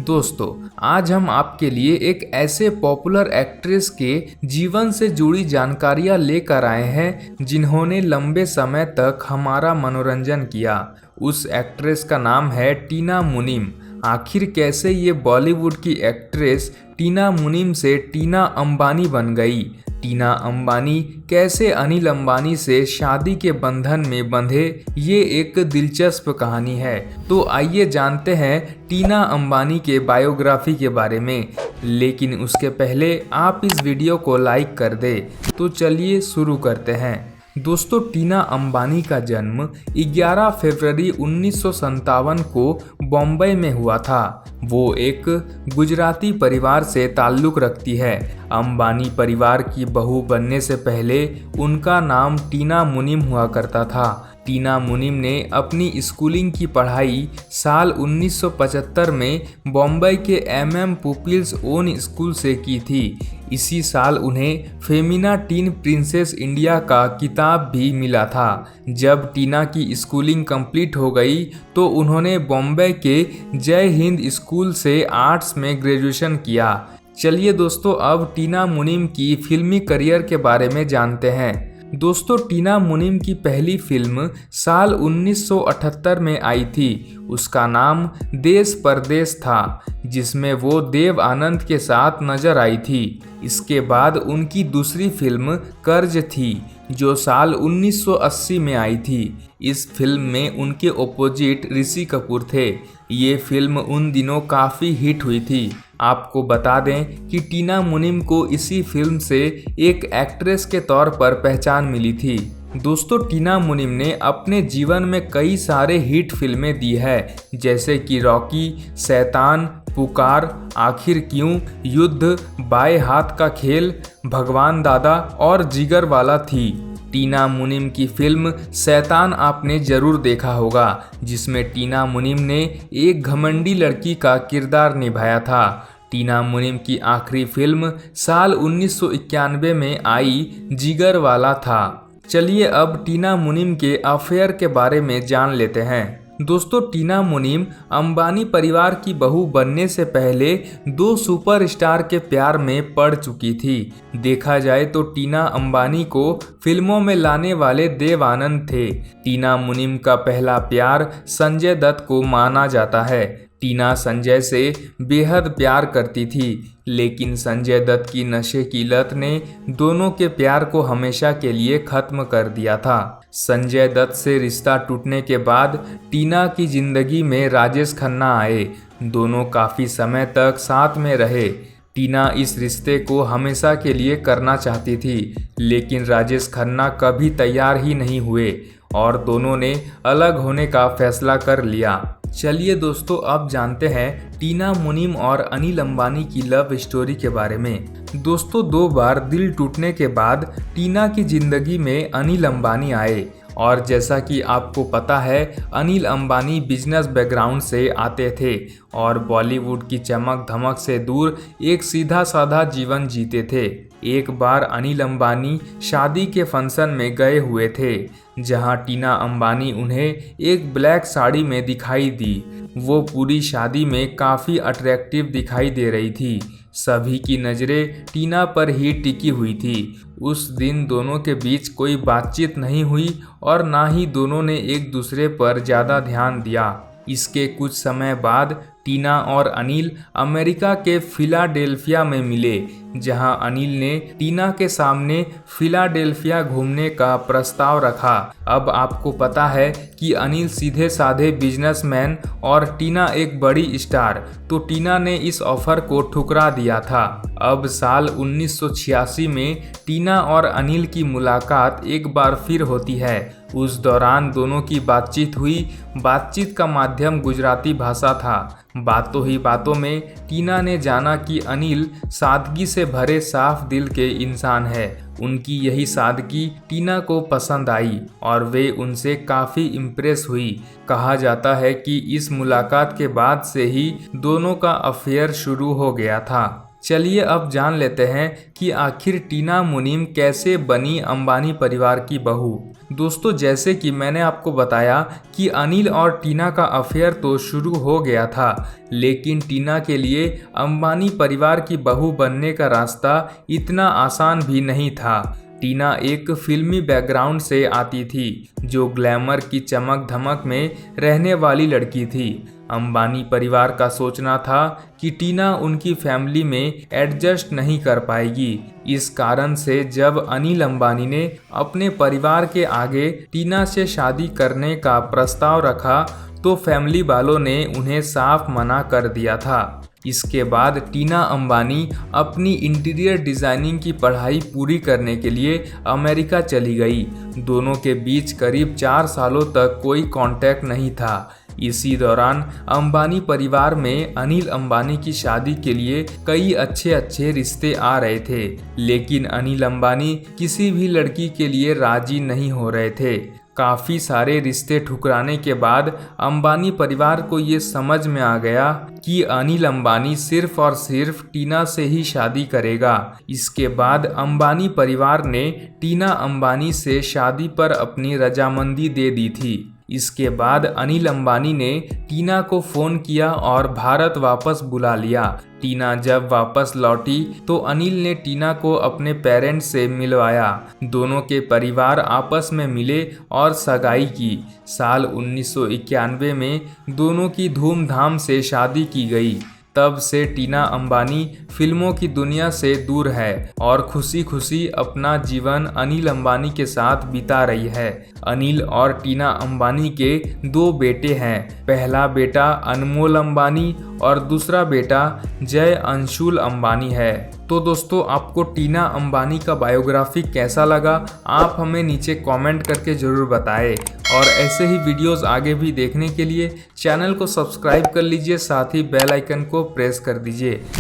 दोस्तों, आज हम आपके लिए एक ऐसे पॉपुलर एक्ट्रेस के जीवन से जुड़ी जानकारियां लेकर आए हैं जिन्होंने लंबे समय तक हमारा मनोरंजन किया। उस एक्ट्रेस का नाम है टीना मुनीम। आखिर कैसे ये बॉलीवुड की एक्ट्रेस टीना मुनीम से टीना अंबानी बन गई? टीना अंबानी कैसे अनिल अंबानी से शादी के बंधन में बंधे, ये एक दिलचस्प कहानी है। तो आइए जानते हैं टीना अंबानी के बायोग्राफी के बारे में। लेकिन उसके पहले आप इस वीडियो को लाइक कर दें। तो चलिए शुरू करते हैं। दोस्तों, टीना अंबानी का जन्म 11 फरवरी 1957 को बॉम्बे में हुआ था। वो एक गुजराती परिवार से ताल्लुक़ रखती है। अंबानी परिवार की बहू बनने से पहले उनका नाम टीना मुनीम हुआ करता था। टीना मुनीम ने अपनी स्कूलिंग की पढ़ाई साल 1975 में बॉम्बे के MM पुपिल्स ओन स्कूल से की थी। इसी साल उन्हें फेमिना टीन प्रिंसेस इंडिया का खिताब भी मिला था। जब टीना की स्कूलिंग कंप्लीट हो गई तो उन्होंने बॉम्बे के जय हिंद स्कूल से आर्ट्स में ग्रेजुएशन किया। चलिए दोस्तों, अब टीना मुनीम की फिल्मी करियर के बारे में जानते हैं। दोस्तों, टीना मुनीम की पहली फिल्म साल 1978 में आई थी। उसका नाम देश परदेश था, जिसमें वो देव आनंद के साथ नजर आई थी। इसके बाद उनकी दूसरी फिल्म कर्ज थी, जो साल 1980 में आई थी। इस फिल्म में उनके ओपोजिट ऋषि कपूर थे। ये फिल्म उन दिनों काफ़ी हिट हुई थी। आपको बता दें कि टीना मुनीम को इसी फिल्म से एक एक्ट्रेस के तौर पर पहचान मिली थी। दोस्तों, टीना मुनीम ने अपने जीवन में कई सारे हिट फिल्में दी है, जैसे कि रॉकी, शैतान, पुकार, आखिर क्यों, युद्ध, बाएं हाथ का खेल, भगवान दादा और जिगर वाला थी। टीना मुनीम की फिल्म शैतान आपने जरूर देखा होगा, जिसमें टीना मुनीम ने एक घमंडी लड़की का किरदार निभाया था। टीना मुनीम की आखिरी फिल्म साल 1991 में आई जिगर वाला था। चलिए अब टीना मुनीम के अफेयर के बारे में जान लेते हैं। दोस्तों, टीना मुनीम अंबानी परिवार की बहू बनने से पहले 2 सुपरस्टार के प्यार में पड़ चुकी थी। देखा जाए तो टीना अंबानी को फिल्मों में लाने वाले देव आनंद थे। टीना मुनीम का पहला प्यार संजय दत्त को माना जाता है। टीना संजय से बेहद प्यार करती थी, लेकिन संजय दत्त की नशे की लत ने दोनों के प्यार को हमेशा के लिए खत्म कर दिया था। संजय दत्त से रिश्ता टूटने के बाद टीना की जिंदगी में राजेश खन्ना आए। दोनों काफ़ी समय तक साथ में रहे। टीना इस रिश्ते को हमेशा के लिए करना चाहती थी, लेकिन राजेश खन्ना कभी तैयार ही नहीं हुए और दोनों ने अलग होने का फैसला कर लिया। चलिए दोस्तों, अब जानते हैं टीना मुनीम और अनिल अंबानी की लव स्टोरी के बारे में। दोस्तों, 2 बार दिल टूटने के बाद टीना की जिंदगी में अनिल अंबानी आए। और जैसा कि आपको पता है, अनिल अंबानी बिजनेस बैकग्राउंड से आते थे और बॉलीवुड की चमक धमक से दूर एक सीधा साधा जीवन जीते थे। एक बार अनिल अंबानी शादी के फंक्शन में गए हुए थे, जहां टीना अंबानी उन्हें एक ब्लैक साड़ी में दिखाई दी। वो पूरी शादी में काफ़ी अट्रैक्टिव दिखाई दे रही थी। सभी की नज़रें टीना पर ही टिकी हुई थी। उस दिन दोनों के बीच कोई बातचीत नहीं हुई और ना ही दोनों ने एक दूसरे पर ज़्यादा ध्यान दिया। इसके कुछ समय बाद टीना और अनिल अमेरिका के फिलाडेल्फिया में मिले, जहां अनिल ने टीना के सामने फिलाडेल्फिया घूमने का प्रस्ताव रखा। अब आपको पता है कि अनिल सीधे साधे बिजनेसमैन और टीना एक बड़ी स्टार, तो टीना ने इस ऑफर को ठुकरा दिया था। अब साल 1986 में टीना और अनिल की मुलाकात एक बार फिर होती है। उस दौरान दोनों की बातचीत हुई। बातचीत का माध्यम गुजराती भाषा था। बातों ही बातों में टीना ने जाना कि अनिल सादगी से भरे साफ दिल के इंसान है। उनकी यही सादगी टीना को पसंद आई और वे उनसे काफ़ी इम्प्रेस हुई। कहा जाता है कि इस मुलाकात के बाद से ही दोनों का अफेयर शुरू हो गया था। चलिए अब जान लेते हैं कि आखिर टीना मुनीम कैसे बनी अंबानी परिवार की बहू। दोस्तों, जैसे कि मैंने आपको बताया कि अनिल और टीना का अफेयर तो शुरू हो गया था, लेकिन टीना के लिए अंबानी परिवार की बहू बनने का रास्ता इतना आसान भी नहीं था। टीना एक फिल्मी बैकग्राउंड से आती थी, जो ग्लैमर की चमक धमक में रहने वाली लड़की थी। अंबानी परिवार का सोचना था कि टीना उनकी फैमिली में एडजस्ट नहीं कर पाएगी। इस कारण से जब अनिल अंबानी ने अपने परिवार के आगे टीना से शादी करने का प्रस्ताव रखा, तो फैमिली वालों ने उन्हें साफ मना कर दिया था। इसके बाद टीना अंबानी अपनी इंटीरियर डिज़ाइनिंग की पढ़ाई पूरी करने के लिए अमेरिका चली गई। दोनों के बीच करीब 4 सालों तक कोई कांटेक्ट नहीं था। इसी दौरान अंबानी परिवार में अनिल अंबानी की शादी के लिए कई अच्छे रिश्ते आ रहे थे, लेकिन अनिल अंबानी किसी भी लड़की के लिए राजी नहीं हो रहे थे। काफ़ी सारे रिश्ते ठुकराने के बाद अंबानी परिवार को ये समझ में आ गया कि अनिल अंबानी सिर्फ और सिर्फ टीना से ही शादी करेगा। इसके बाद अंबानी परिवार ने टीना अंबानी से शादी पर अपनी रजामंदी दे दी थी। इसके बाद अनिल अंबानी ने टीना को फ़ोन किया और भारत वापस बुला लिया। टीना जब वापस लौटी तो अनिल ने टीना को अपने पेरेंट्स से मिलवाया। दोनों के परिवार आपस में मिले और सगाई की। साल 1991 में दोनों की धूमधाम से शादी की गई। तब से टीना अंबानी फिल्मों की दुनिया से दूर है और खुशी खुशी अपना जीवन अनिल अंबानी के साथ बिता रही है। अनिल और टीना अंबानी के 2 बेटे हैं। पहला बेटा अनमोल अंबानी और दूसरा बेटा जय अंशुल अंबानी है। तो दोस्तों, आपको टीना अंबानी का बायोग्राफी कैसा लगा, आप हमें नीचे कमेंट करके ज़रूर बताएं। और ऐसे ही वीडियोस आगे भी देखने के लिए चैनल को सब्सक्राइब कर लीजिए, साथ ही बेल आइकन को प्रेस कर दीजिए।